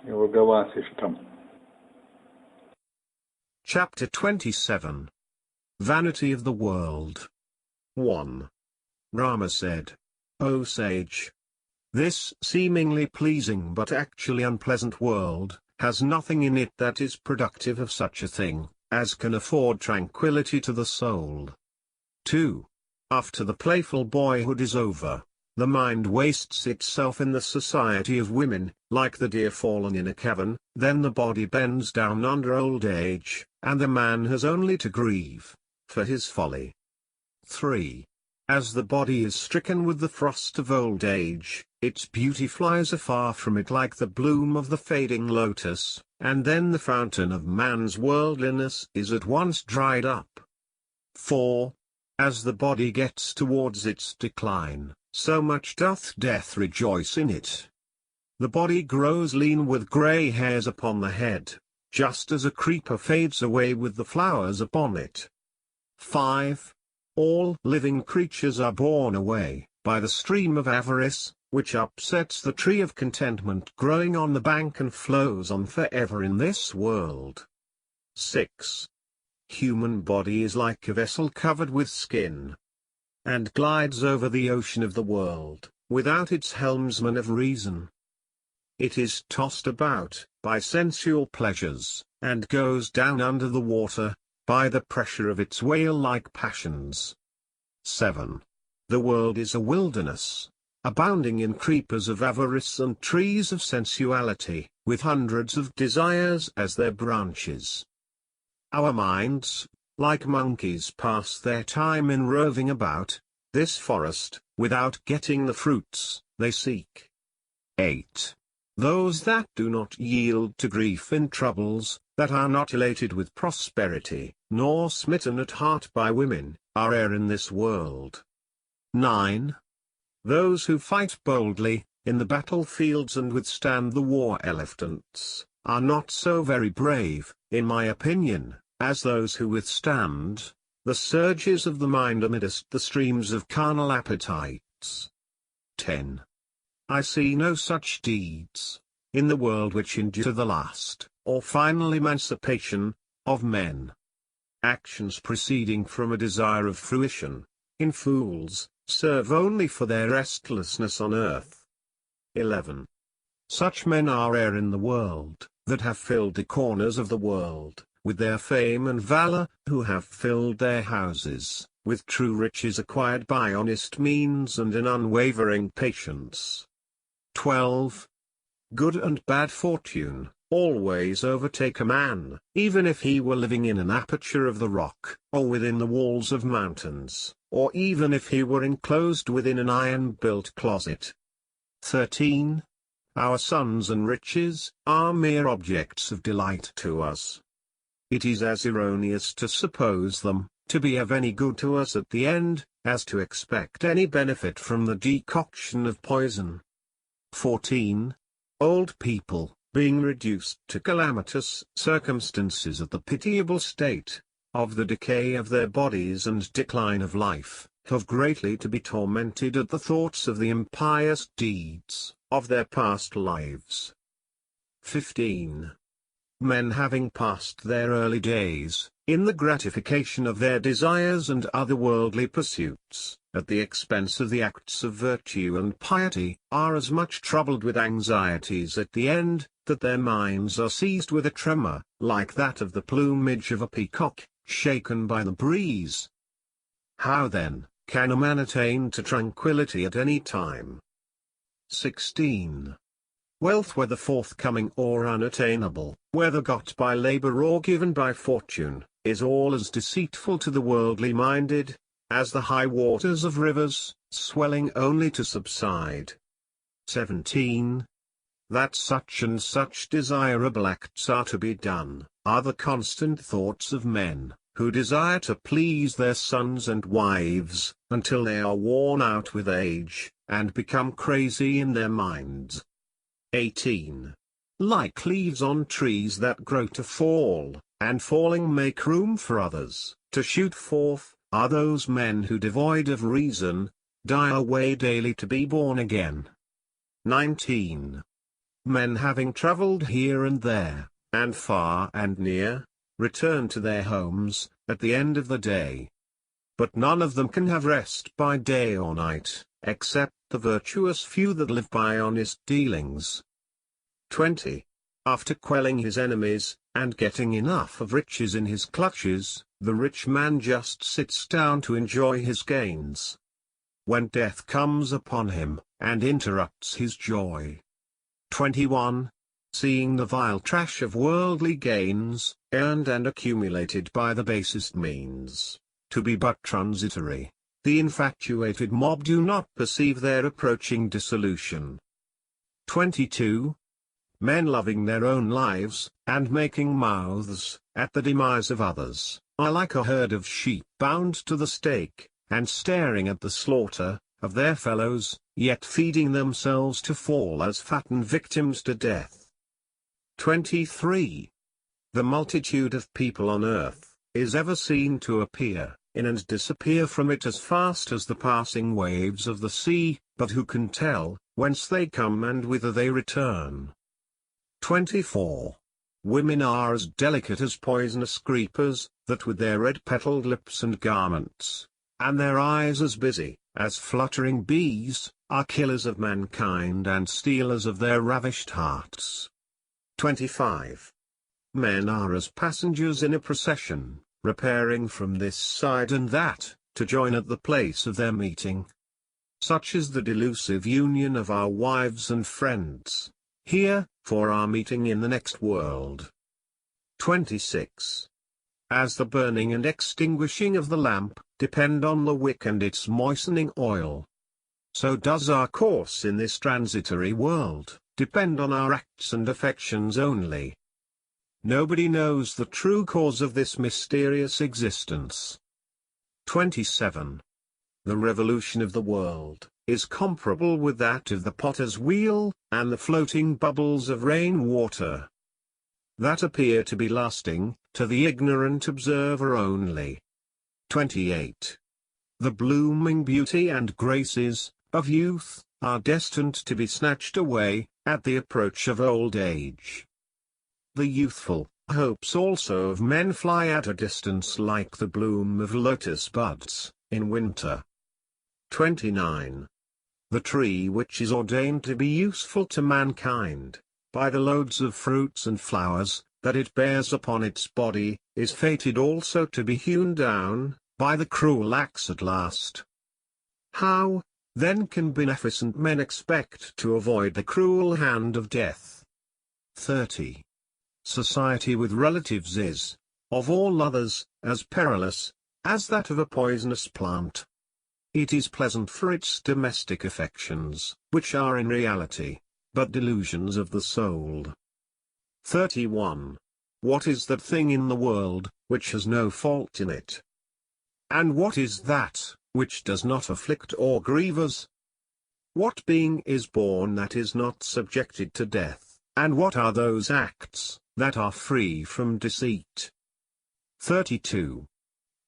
Vasishta. Chapter 27. Vanity of the World. 1. Rama said, O sage, this seemingly pleasing but actually unpleasant world has nothing in it that is productive of such a thing as can afford tranquility to the soul. 2. After the playful boyhood is over, the mind wastes itself in the society of women, like the deer fallen in a cavern. Then the body bends down under old age, and the man has only to grieve for his folly. 3. As the body is stricken with the frost of old age, its beauty flies afar from it like the bloom of the fading lotus, and then the fountain of man's worldliness is at once dried up. 4. As the body gets towards its decline, so much doth death rejoice in it. The body grows lean with grey hairs upon the head, just as a creeper fades away with the flowers upon it. 5. All living creatures are borne away by the stream of avarice, which upsets the tree of contentment growing on the bank and flows on forever in this world. 6. Human body is like a vessel covered with skin, and glides over the ocean of the world, without its helmsman of reason. It is tossed about by sensual pleasures, and goes down under the water by the pressure of its whale-like passions. 7. The world is a wilderness, abounding in creepers of avarice and trees of sensuality, with hundreds of desires as their branches. Our minds, like monkeys, pass their time in roving about this forest, without getting the fruits they seek. 8. Those that do not yield to grief in troubles, that are not elated with prosperity, nor smitten at heart by women, are rare in this world. 9. Those who fight boldly in the battlefields and withstand the war elephants, are not so very brave, in my opinion, as those who withstand the surges of the mind amidst the streams of carnal appetites. 10. I see no such deeds in the world which endure to the last, or final emancipation of men. Actions proceeding from a desire of fruition, in fools, serve only for their restlessness on earth. 11. Such men are rare in the world, that have filled the corners of the world with their fame and valor, who have filled their houses with true riches acquired by honest means and an unwavering patience. 12. Good and bad fortune always overtake a man, even if he were living in an aperture of the rock, or within the walls of mountains, or even if he were enclosed within an iron-built closet. 13. Our sons and riches are mere objects of delight to us. It is as erroneous to suppose them to be of any good to us at the end, as to expect any benefit from the decoction of poison. 14. Old people, being reduced to calamitous circumstances at the pitiable state of the decay of their bodies and decline of life, have greatly to be tormented at the thoughts of the impious deeds of their past lives. 15. Men having passed their early days in the gratification of their desires and other worldly pursuits, at the expense of the acts of virtue and piety, are as much troubled with anxieties at the end, that their minds are seized with a tremor, like that of the plumage of a peacock, shaken by the breeze. How then can a man attain to tranquility at any time? 16. Wealth, whether forthcoming or unattainable, whether got by labor or given by fortune, is all as deceitful to the worldly minded as the high waters of rivers, swelling only to subside. 17. That such and such desirable acts are to be done, are the constant thoughts of men, who desire to please their sons and wives, until they are worn out with age, and become crazy in their minds. 18. Like leaves on trees that grow to fall, and falling make room for others to shoot forth, are those men who, devoid of reason, die away daily to be born again. 19. Men having travelled here and there, and far and near, return to their homes, at the end of the day. But none of them can have rest by day or night, except the virtuous few that live by honest dealings. 20. After quelling his enemies, and getting enough of riches in his clutches, the rich man just sits down to enjoy his gains. When death comes upon him, and interrupts his joy. 21. Seeing the vile trash of worldly gains, earned and accumulated by the basest means, to be but transitory, the infatuated mob do not perceive their approaching dissolution. 22. Men loving their own lives, and making mouths at the demise of others, are like a herd of sheep bound to the stake, and staring at the slaughter of their fellows, yet feeding themselves to fall as fattened victims to death. 23. The multitude of people on earth is ever seen to appear in and disappear from it as fast as the passing waves of the sea, but who can tell whence they come and whither they return? 24. Women are as delicate as poisonous creepers, that with their red-petalled lips and garments, and their eyes as busy as fluttering bees, are killers of mankind and stealers of their ravished hearts. 25. Men are as passengers in a procession, repairing from this side and that, to join at the place of their meeting. Such is the delusive union of our wives and friends, here, for our meeting in the next world. 26. As the burning and extinguishing of the lamp depend on the wick and its moistening oil, so does our course in this transitory world depend on our acts and affections only. Nobody knows the true cause of this mysterious existence. 27. The revolution of the world is comparable with that of the potter's wheel, and the floating bubbles of rain water, that appear to be lasting, to the ignorant observer only. 28. The blooming beauty and graces of youth are destined to be snatched away at the approach of old age. The youthful hopes also of men fly at a distance like the bloom of lotus buds in winter. 29. The tree which is ordained to be useful to mankind, by the loads of fruits and flowers that it bears upon its body, is fated also to be hewn down by the cruel axe at last. How, then, can beneficent men expect to avoid the cruel hand of death? 30. Society with relatives is, of all others, as perilous as that of a poisonous plant. It is pleasant for its domestic affections, which are in reality but delusions of the soul. 31. What is that thing in the world which has no fault in it? And what is that which does not afflict or grieve us? What being is born that is not subjected to death, and what are those acts that are free from deceit? 32.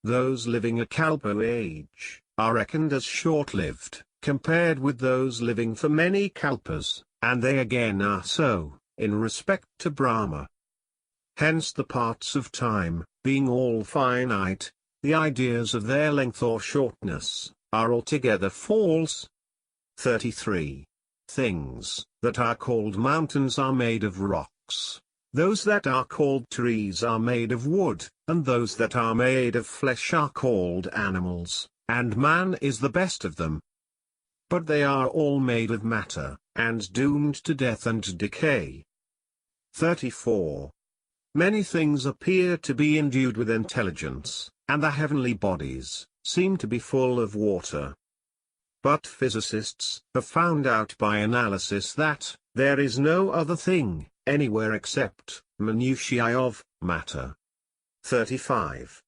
Those living a kalpa age are reckoned as short-lived, compared with those living for many kalpas, and they again are so, in respect to Brahma. Hence the parts of time, being all finite, the ideas of their length or shortness are altogether false. 33. Things that are called mountains are made of rocks, those that are called trees are made of wood, and those that are made of flesh are called animals, and man is the best of them. But they are all made of matter, and doomed to death and decay. 34. Many things appear to be endued with intelligence, and the heavenly bodies seem to be full of water. But physicists have found out by analysis that there is no other thing anywhere except minutiae of matter. 35.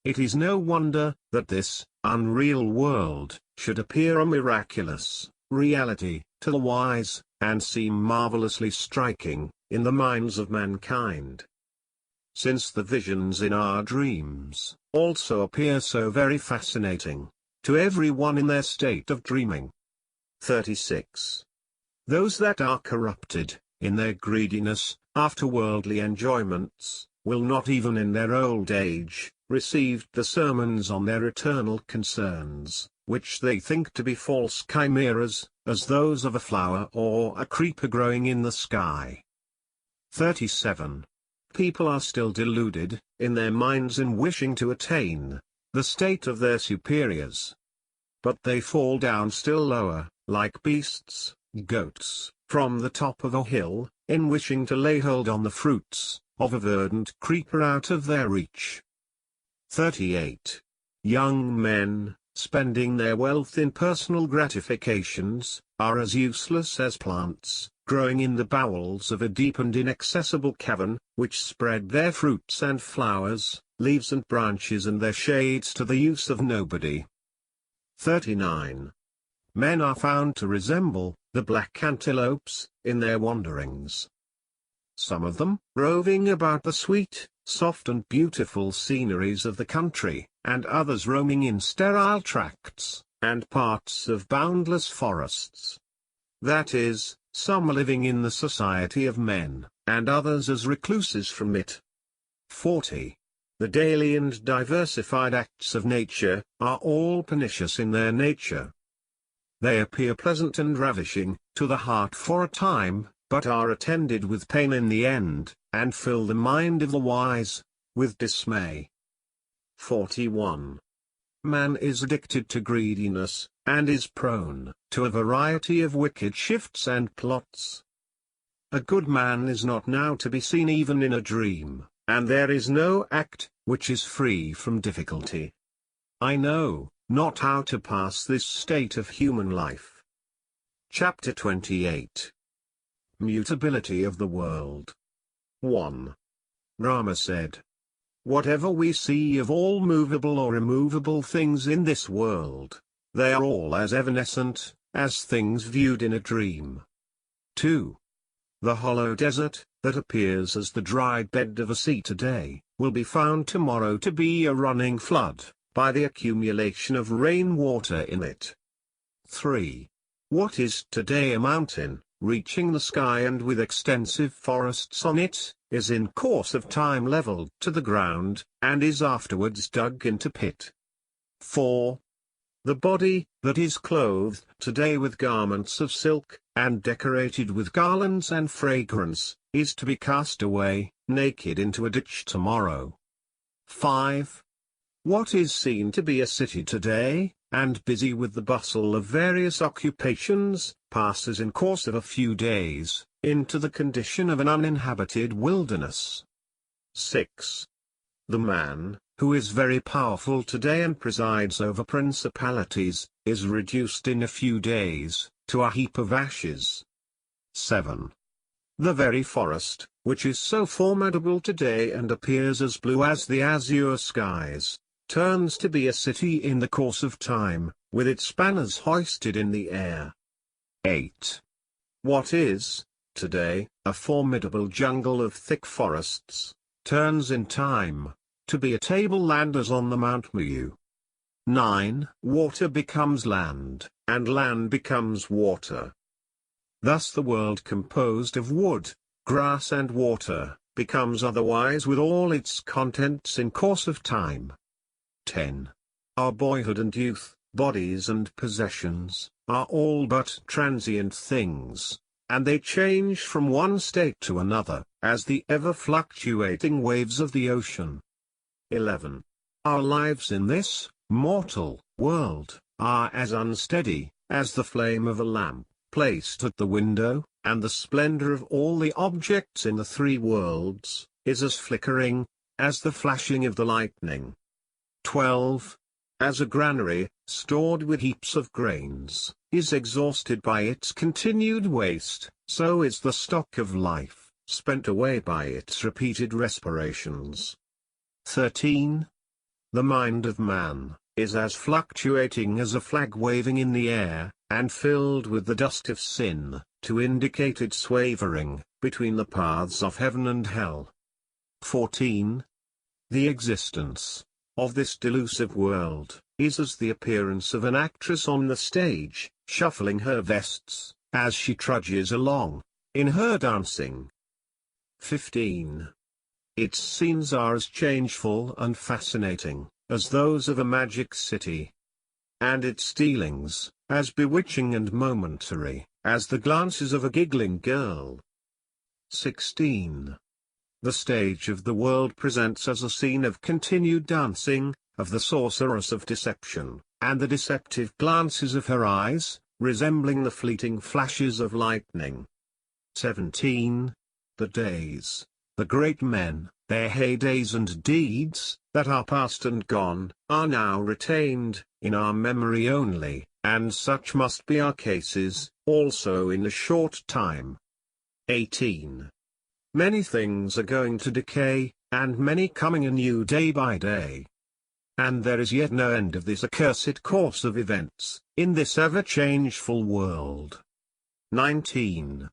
It is no wonder that this unreal world should appear a miraculous reality to the wise, and seem marvelously striking in the minds of mankind. Since the visions in our dreams also appear so very fascinating to everyone in their state of dreaming. 36. Those that are corrupted in their greediness, after worldly enjoyments, will not even in their old age, receive the sermons on their eternal concerns, which they think to be false chimeras, as those of a flower or a creeper growing in the sky. 37. People are still deluded, in their minds in wishing to attain the state of their superiors. But they fall down still lower, like beasts, goats, from the top of a hill, in wishing to lay hold on the fruits of a verdant creeper out of their reach. 38. Young men, spending their wealth in personal gratifications, are as useless as plants, growing in the bowels of a deep and inaccessible cavern, which spread their fruits and flowers, leaves and branches and their shades to the use of nobody. 39. Men are found to resemble the black antelopes in their wanderings. Some of them roving about the sweet, soft and beautiful sceneries of the country, and others roaming in sterile tracts, and parts of boundless forests. That is, some living in the society of men, and others as recluses from it. 40. The daily and diversified acts of nature, are all pernicious in their nature. They appear pleasant and ravishing, to the heart for a time, but are attended with pain in the end, and fill the mind of the wise with dismay. 41. Man is addicted to greediness, and is prone to a variety of wicked shifts and plots. A good man is not now to be seen even in a dream, and there is no act which is free from difficulty. I know not how to pass this state of human life. Chapter 28. Mutability of the world. 1. Rama said, whatever we see of all movable or immovable things in this world, they are all as evanescent, as things viewed in a dream. 2. The hollow desert, that appears as the dried bed of a sea today, will be found tomorrow to be a running flood, by the accumulation of rain water in it. 3. What is today a mountain, reaching the sky and with extensive forests on it, is in course of time leveled to the ground, and is afterwards dug into pit. 4. The body, that is clothed today with garments of silk, and decorated with garlands and fragrance, is to be cast away, naked into a ditch tomorrow. 5. What is seen to be a city today, and busy with the bustle of various occupations, passes in course of a few days, into the condition of an uninhabited wilderness. 6. The man, who is very powerful today and presides over principalities, is reduced in a few days, to a heap of ashes. 7. The very forest, which is so formidable today and appears as blue as the azure skies, turns to be a city in the course of time, with its banners hoisted in the air. 8. What is, today, a formidable jungle of thick forests, turns in time to be a tableland as on the Mount Muyu. 9. Water becomes land, and land becomes water. Thus the world composed of wood, grass and water, becomes otherwise with all its contents in course of time. 10. Our boyhood and youth, bodies and possessions, are all but transient things, and they change from one state to another, as the ever-fluctuating waves of the ocean. 11. Our lives in this mortal world are as unsteady as the flame of a lamp placed at the window, and the splendor of all the objects in the three worlds is as flickering as the flashing of the lightning. 12. As a granary, stored with heaps of grains, is exhausted by its continued waste, so is the stock of life, spent away by its repeated respirations. 13. The mind of man is as fluctuating as a flag waving in the air, and filled with the dust of sin, to indicate its wavering between the paths of heaven and hell. 14. The existence of this delusive world is as the appearance of an actress on the stage, shuffling her vests, as she trudges along, in her dancing. 15. Its scenes are as changeful and fascinating as those of a magic city, and its dealings as bewitching and momentary as the glances of a giggling girl. 16. The stage of the world presents us a scene of continued dancing, of the sorceress of deception, and the deceptive glances of her eyes, resembling the fleeting flashes of lightning. 17. The days, the great men, their heydays and deeds, that are past and gone, are now retained, in our memory only, and such must be our cases, also in a short time. 18. Many things are going to decay, and many coming anew day by day. And there is yet no end of this accursed course of events, in this ever-changeful world. 19.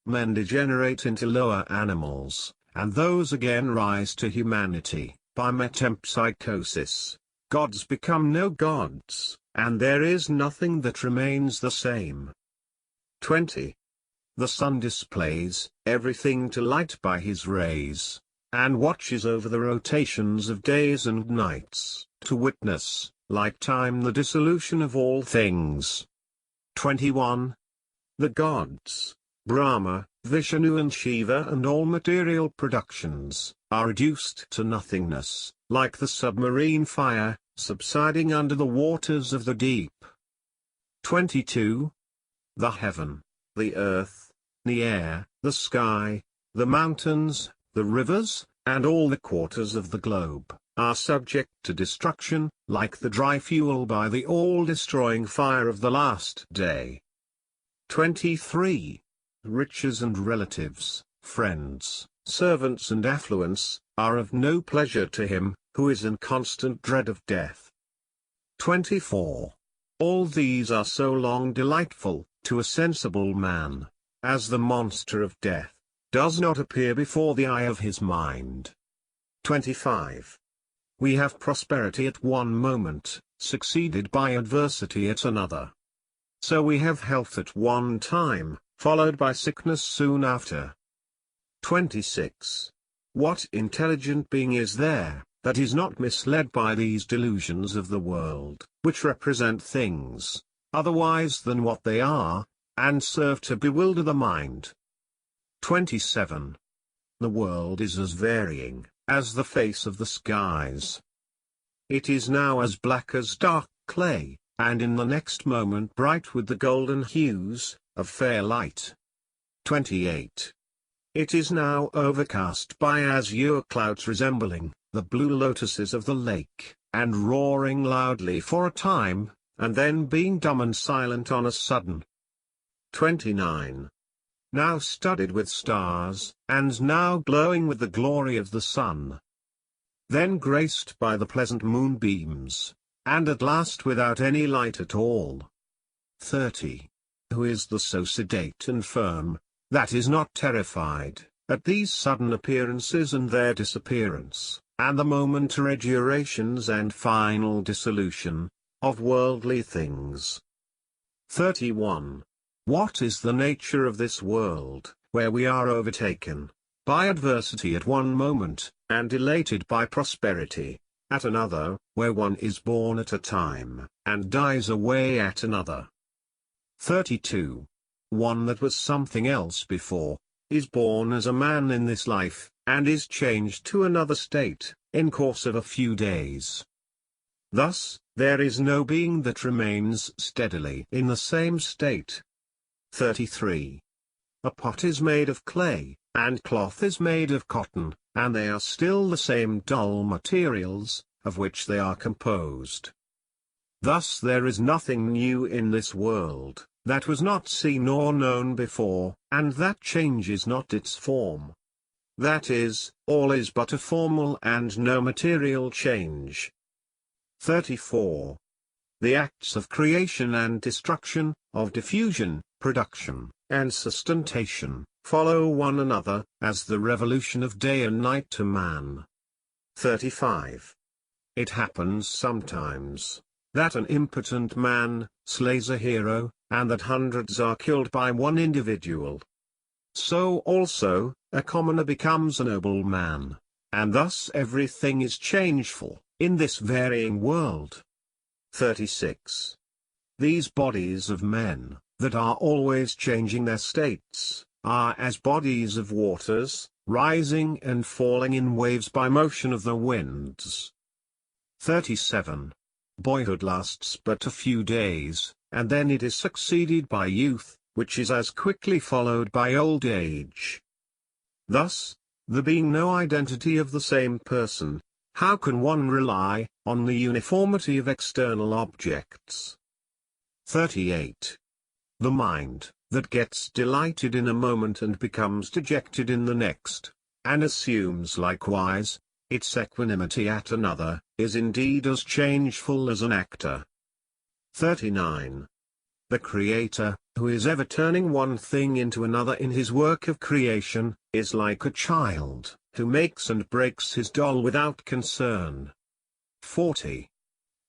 Men degenerate into lower animals, and those again rise to humanity, by metempsychosis. Gods become no gods, and there is nothing that remains the same. 20. The sun displays everything to light by his rays, and watches over the rotations of days and nights, to witness, like time, the dissolution of all things. 21. The gods, Brahma, Vishnu and Shiva and all material productions, are reduced to nothingness, like the submarine fire, subsiding under the waters of the deep. 22. The heaven, the earth, the air, the sky, the mountains, the rivers, and all the quarters of the globe, are subject to destruction, like the dry fuel by the all-destroying fire of the last day. 23. Riches and relatives, friends, servants and affluence, are of no pleasure to him, who is in constant dread of death. 24. All these are so long delightful, to a sensible man, as the monster of death does not appear before the eye of his mind. 25. We have prosperity at one moment, succeeded by adversity at another. So we have health at one time, followed by sickness soon after. 26. What intelligent being is there, that is not misled by these delusions of the world, which represent things otherwise than what they are, and serve to bewilder the mind? 27. The world is as varying as the face of the skies. It is now as black as dark clay, and in the next moment bright with the golden hues of fair light. 28. It is now overcast by azure clouds resembling the blue lotuses of the lake, and roaring loudly for a time, and then being dumb and silent on a sudden. 29. Now studded with stars, and now glowing with the glory of the sun. Then graced by the pleasant moonbeams, and at last without any light at all. 30. Who is the so sedate and firm, that is not terrified at these sudden appearances and their disappearance, and the momentary durations and final dissolution of worldly things? 31. What is the nature of this world, where we are overtaken by adversity at one moment, and elated by prosperity at another, where one is born at a time, and dies away at another? 32. One that was something else before, is born as a man in this life, and is changed to another state, in course of a few days. Thus, there is no being that remains steadily in the same state. 33. A pot is made of clay, and cloth is made of cotton, and they are still the same dull materials, of which they are composed. Thus there is nothing new in this world, that was not seen or known before, and that changes not its form. That is, all is but a formal and no material change. 34. The acts of creation and destruction, of diffusion, production, and sustentation, follow one another, as the revolution of day and night to man. 35. It happens sometimes that an impotent man slays a hero, and that hundreds are killed by one individual. so also, a commoner becomes a nobleman, and thus everything is changeful, in this varying world. 36. These bodies of men, that are always changing their states, are as bodies of waters, rising and falling in waves by motion of the winds. 37. Boyhood lasts but a few days, and then it is succeeded by youth, which is as quickly followed by old age. Thus, there being no identity of the same person, how can one rely on the uniformity of external objects? 38. The mind, that gets delighted in a moment and becomes dejected in the next, and assumes likewise its equanimity at another, is indeed as changeful as an actor. 39. The Creator, who is ever turning one thing into another in his work of creation, is like a child, who makes and breaks his doll without concern. 40.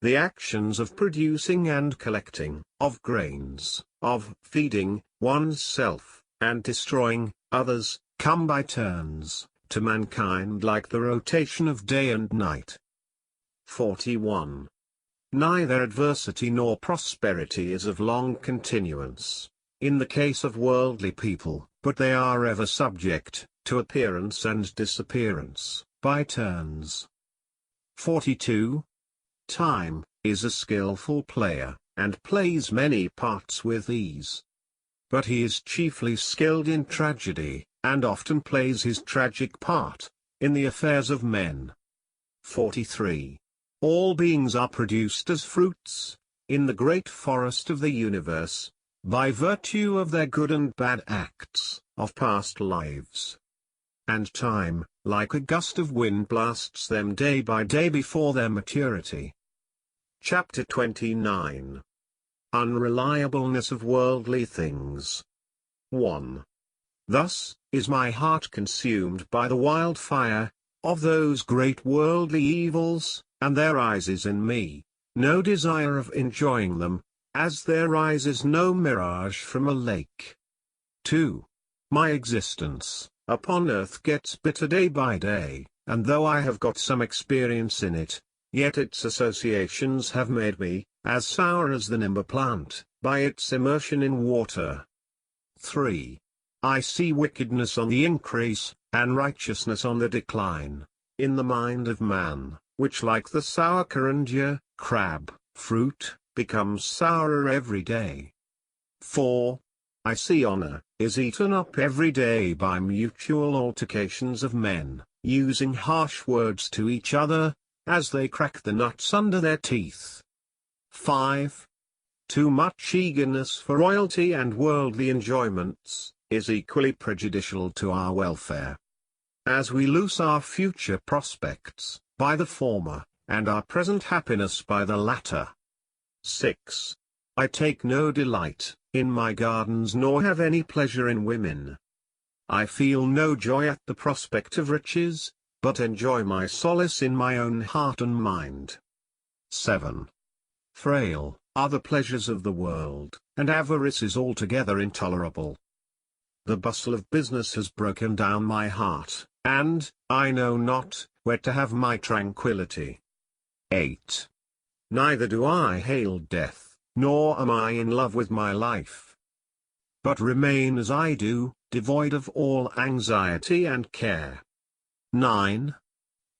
The actions of producing and collecting, of grains, of feeding one's self, and destroying others, come by turns, to mankind like the rotation of day and night. 41. Neither adversity nor prosperity is of long continuance, in the case of worldly people, but they are ever subject to appearance and disappearance, by turns. 42. Time is a skillful player, and plays many parts with ease. But he is chiefly skilled in tragedy, and often plays his tragic part in the affairs of men. 43. All beings are produced as fruits, in the great forest of the universe, by virtue of their good and bad acts, of past lives. And time, like a gust of wind, blasts them day by day before their maturity. Chapter 29. Unreliableness of worldly things. 1. Thus is my heart consumed by the wildfire of those great worldly evils, and there rises in me no desire of enjoying them, as there rises no mirage from a lake. 2. My existence upon earth gets bitter day by day, and though I have got some experience in it, yet its associations have made me as sour as the nimber plant, by its immersion in water. 3. I see wickedness on the increase, and righteousness on the decline, in the mind of man, which like the sour carangia, crab, fruit, becomes sourer every day. 4. I see honor is eaten up every day by mutual altercations of men, using harsh words to each other, as they crack the nuts under their teeth. 5. Too much eagerness for royalty and worldly enjoyments is equally prejudicial to our welfare. As we lose our future prospects by the former, and our present happiness by the latter. 6. I take no delight in my gardens nor have any pleasure in women. I feel no joy at the prospect of riches, but enjoy my solace in my own heart and mind. 7. Frail are the pleasures of the world, and avarice is altogether intolerable. The bustle of business has broken down my heart, and I know not where to have my tranquility. 8. Neither do I hail death, nor am I in love with my life, but remain as I do, devoid of all anxiety and care. 9.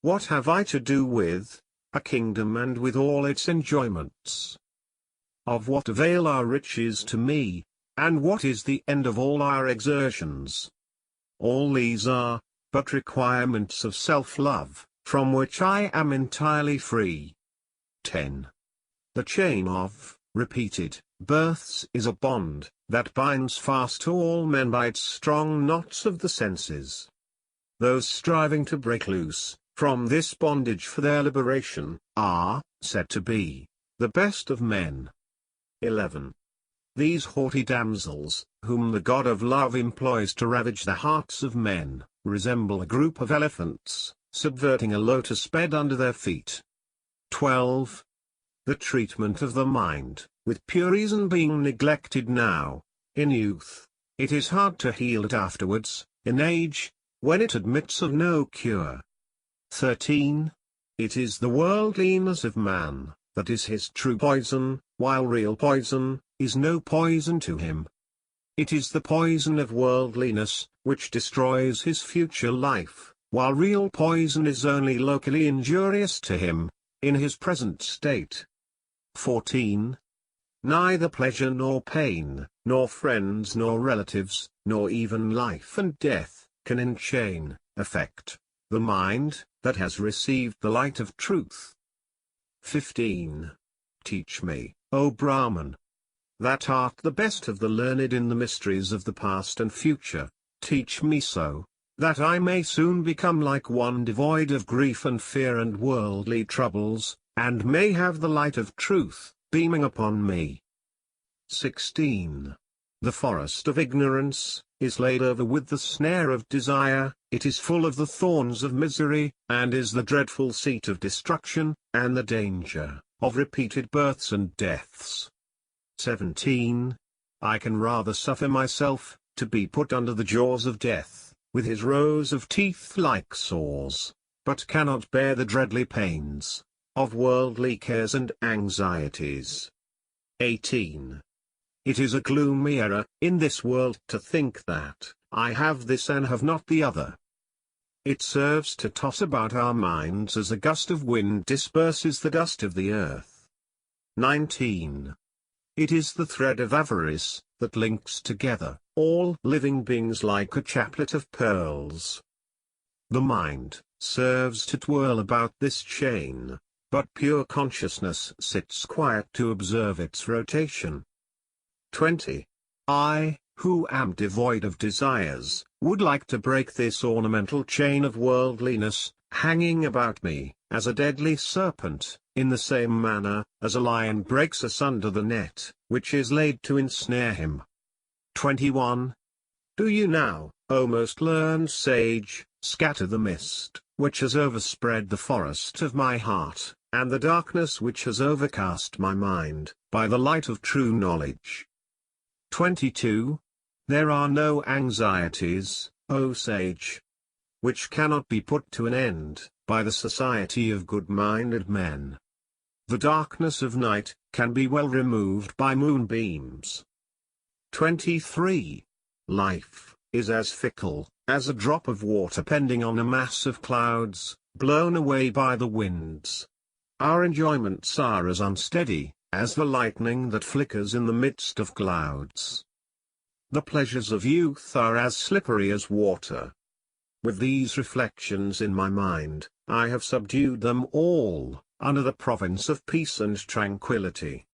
What have I to do with a kingdom and with all its enjoyments? Of what avail are riches to me, and what is the end of all our exertions? All these are but requirements of self-love, from which I am entirely free. 10. The chain of repeated births is a bond that binds fast to all men by its strong knots of the senses. Those striving to break loose from this bondage for their liberation are said to be the best of men. 11. These haughty damsels, whom the god of love employs to ravage the hearts of men, resemble a group of elephants, subverting a lotus bed under their feet. 12. The treatment of the mind, with pure reason being neglected now, in youth, It is hard to heal it afterwards, in age, when it admits of no cure. 13. It is the worldliness of man, that is his true poison, while real poison, is no poison to him. It is the poison of worldliness, which destroys his future life, while real poison is only locally injurious to him, in his present state. 14. Neither pleasure nor pain, nor friends nor relatives, nor even life and death, can enchain, affect, the mind, that has received the light of truth. 15. Teach me, O Brahman, that art the best of the learned in the mysteries of the past and future, teach me so, that I may soon become like one devoid of grief and fear and worldly troubles, and may have the light of truth, beaming upon me. 16. The forest of ignorance, is laid over with the snare of desire, it is full of the thorns of misery, and is the dreadful seat of destruction, and the danger, of repeated births and deaths. 17. I can rather suffer myself, to be put under the jaws of death, with his rows of teeth like saws, but cannot bear the dreadly pains, of worldly cares and anxieties. 18. It is a gloomy error, in this world to think that, I have this and have not the other. It serves to toss about our minds as a gust of wind disperses the dust of the earth. 19. It is the thread of avarice, that links together, all living beings like a chaplet of pearls. The mind, serves to twirl about this chain, but pure consciousness sits quiet to observe its rotation. 20. I, who am devoid of desires, would like to break this ornamental chain of worldliness, hanging about me, as a deadly serpent, in the same manner, as a lion breaks asunder the net, which is laid to ensnare him. 21. Do you now, O most learned sage, scatter the mist, which has overspread the forest of my heart, and the darkness which has overcast my mind, by the light of true knowledge. 22. There are no anxieties, O sage, which cannot be put to an end, by the society of good-minded men. The darkness of night, can be well removed by moonbeams. 23. Life, is as fickle, as a drop of water pending on a mass of clouds, blown away by the winds. Our enjoyments are as unsteady, as the lightning that flickers in the midst of clouds. The pleasures of youth are as slippery as water. With these reflections in my mind, I have subdued them all, under the province of peace and tranquility.